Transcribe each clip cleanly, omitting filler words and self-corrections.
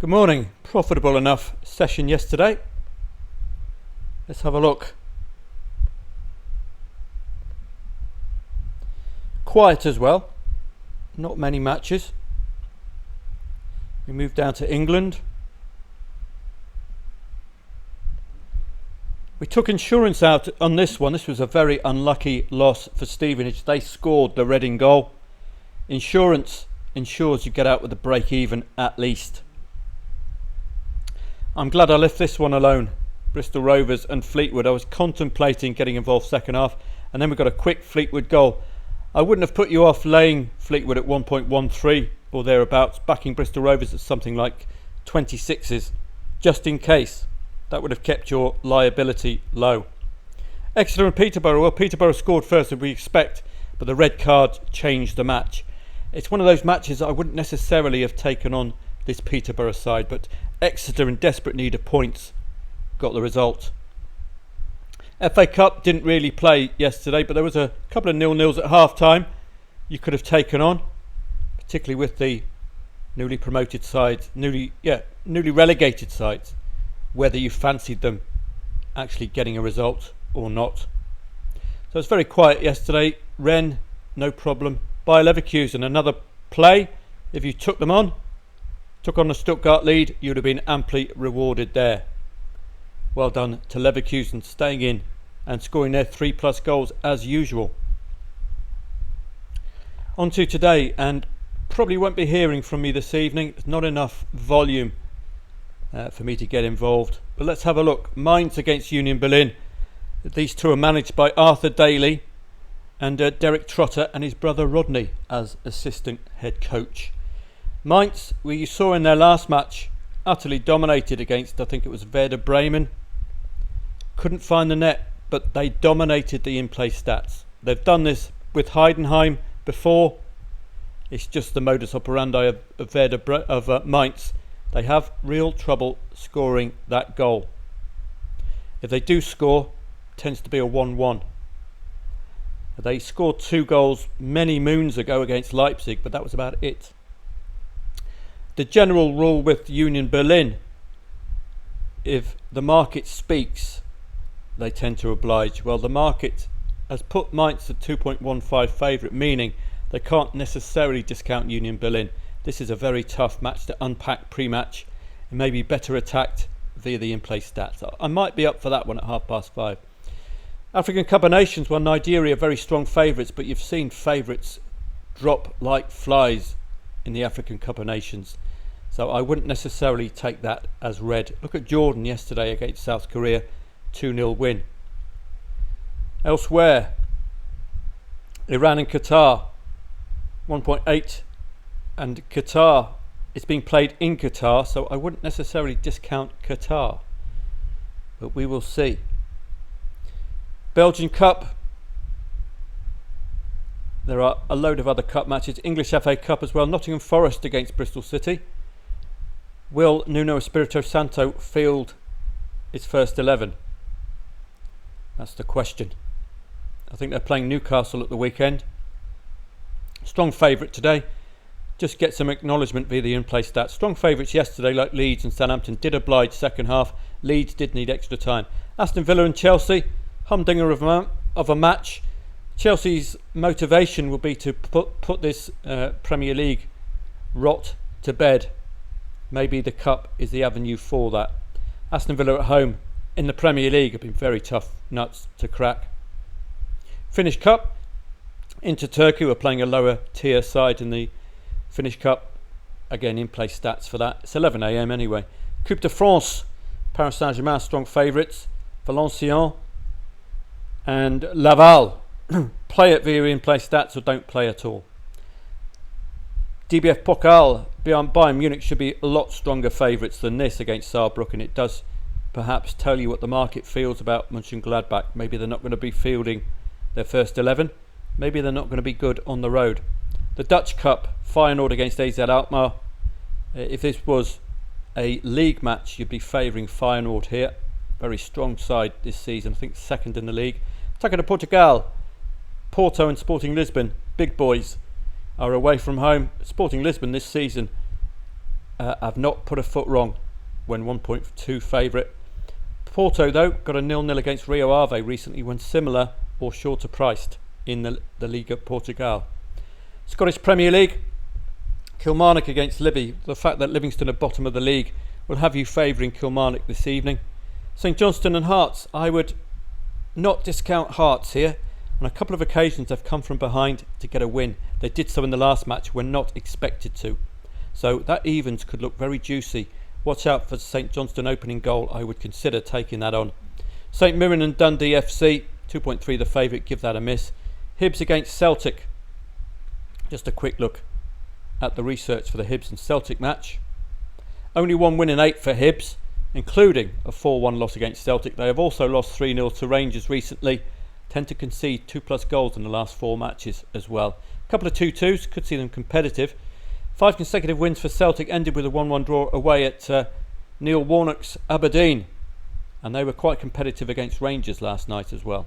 Good morning. Profitable enough session yesterday. Let's have a look. Quiet as well. Not many matches. We move down to England. We took insurance out on this one. This was a very unlucky loss for Stevenage. They scored the Reading goal. Insurance ensures you get out with a break even at least. I'm glad I left this one alone. Bristol Rovers and Fleetwood. I was contemplating getting involved second half, and then we got a quick Fleetwood goal. I wouldn't have put you off laying Fleetwood at 1.13 or thereabouts, backing Bristol Rovers at something like 26s, just in case. That would have kept your liability low. Exeter and Peterborough. Well, Peterborough scored first as we expect, but the red card changed the match. It's one of those matches that I wouldn't necessarily have taken on this Peterborough side, but Exeter, in desperate need of points, got the result. FA Cup didn't really play yesterday, but there was a couple of 0-0s at half time you could have taken on, particularly with the newly promoted sides, newly relegated sides, whether you fancied them actually getting a result or not. So it's very quiet yesterday. Rennes, no problem. Bayer Leverkusen, another play. If you took them on, took on the Stuttgart lead, you would have been amply rewarded there. Well done to Leverkusen, staying in and scoring their 3+ goals as usual. On to today, and probably won't be hearing from me this evening. There's not enough volume for me to get involved. But let's have a look. Mainz against Union Berlin. These two are managed by Arthur Daly and Derek Trotter and his brother Rodney as assistant head coach. Mainz, you saw in their last match, utterly dominated against, I think it was Werder Bremen. Couldn't find the net, but they dominated the in-play stats. They've done this with Heidenheim before. It's just the modus operandi of Mainz. They have real trouble scoring that goal. If they do score, it tends to be a 1-1. They scored 2 goals many moons ago against Leipzig, but that was about it. The general rule with Union Berlin, if the market speaks, they tend to oblige. Well, the market has put Mainz at 2.15 favourite, meaning they can't necessarily discount Union Berlin. This is a very tough match to unpack pre-match and maybe better attacked via the in-play stats. I might be up for that one at 5:30. African Cup of Nations, well, Nigeria very strong favourites, but you've seen favourites drop like flies in the African Cup of Nations. So I wouldn't necessarily take that as read. Look at Jordan yesterday against South Korea, 2-0 win. Elsewhere, Iran and Qatar, 1.8, and Qatar, it's being played in Qatar, so I wouldn't necessarily discount Qatar, but we will see. Belgian Cup, there are a load of other cup matches. English FA Cup as well. Nottingham Forest against Bristol City. Will Nuno Espirito Santo field its first 11? That's the question. I think they're playing Newcastle at the weekend. Strong favourite today. Just get some acknowledgement via the in-play stats. Strong favourites yesterday, like Leeds and Southampton, did oblige second half. Leeds did need extra time. Aston Villa and Chelsea, humdinger of a match. Chelsea's motivation will be to put this Premier League rot to bed. Maybe the Cup is the avenue for that. Aston Villa at home in the Premier League have been very tough nuts to crack. Finnish Cup, Inter Turkey were playing a lower tier side in the Finnish Cup. Again, in-play stats for that. It's 11 a.m. anyway. Coupe de France, Paris Saint-Germain strong favourites. Valenciennes and Laval. Play it via in-play stats or don't play at all. DBF Pokal, Bayern Munich should be a lot stronger favourites than this against Saarbrücken. It does perhaps tell you what the market feels about Mönchengladbach. Maybe they're not going to be fielding their first 11. Maybe they're not going to be good on the road. The Dutch Cup, Feyenoord against AZ Alkmaar. If this was a league match, you'd be favouring Feyenoord here. Very strong side this season. I think second in the league. Taça de Portugal, Porto and Sporting Lisbon, big boys, are away from home. Sporting Lisbon this season have not put a foot wrong when 1.2 favourite. Porto, though, got a 0-0 against Rio Ave recently when similar or shorter priced in the Liga Portugal. Scottish Premier League, Kilmarnock against Livy. The fact that Livingston are bottom of the league will have you favouring Kilmarnock this evening. St Johnstone and Hearts, I would not discount Hearts here. On a couple of occasions they've come from behind to get a win. They did so in the last match when not expected to. So that evens could look very juicy. Watch out for St Johnstone opening goal. I would consider taking that on. St Mirren and Dundee FC, 2.3 the favourite, give that a miss. Hibs against Celtic. Just a quick look at the research for the Hibs and Celtic match. Only one win in 8 for Hibs, including a 4-1 loss against Celtic. They have also lost 3-0 to Rangers recently. Tend to concede 2+ goals in the last 4 matches as well. A couple of 2-2s, could see them competitive. 5 consecutive wins for Celtic ended with a 1-1 draw away at Neil Warnock's Aberdeen. And they were quite competitive against Rangers last night as well.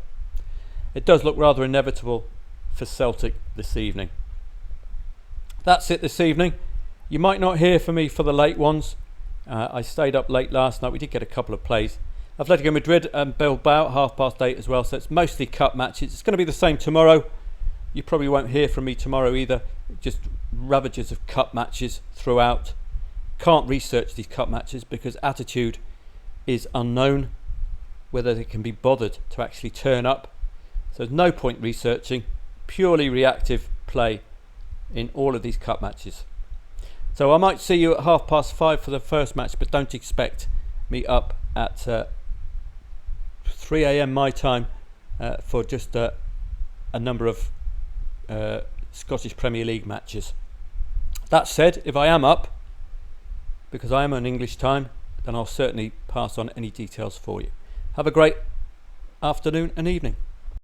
It does look rather inevitable for Celtic this evening. That's it this evening. You might not hear from me for the late ones. I stayed up late last night. We did get a couple of plays. Atletico Madrid and Bilbao at 8:30 as well. So it's mostly cup matches. It's going to be the same tomorrow. You probably won't hear from me tomorrow either. Just ravages of cup matches throughout. Can't research these cup matches because attitude is unknown. Whether they can be bothered to actually turn up. So there's no point researching. Purely reactive play in all of these cup matches. So I might see you at 5:30 for the first match, but don't expect me up at 3 a.m. my time for just a number of Scottish Premier League matches. That said, if I am up, because I am on English time, then I'll certainly pass on any details for you. Have a great afternoon and evening.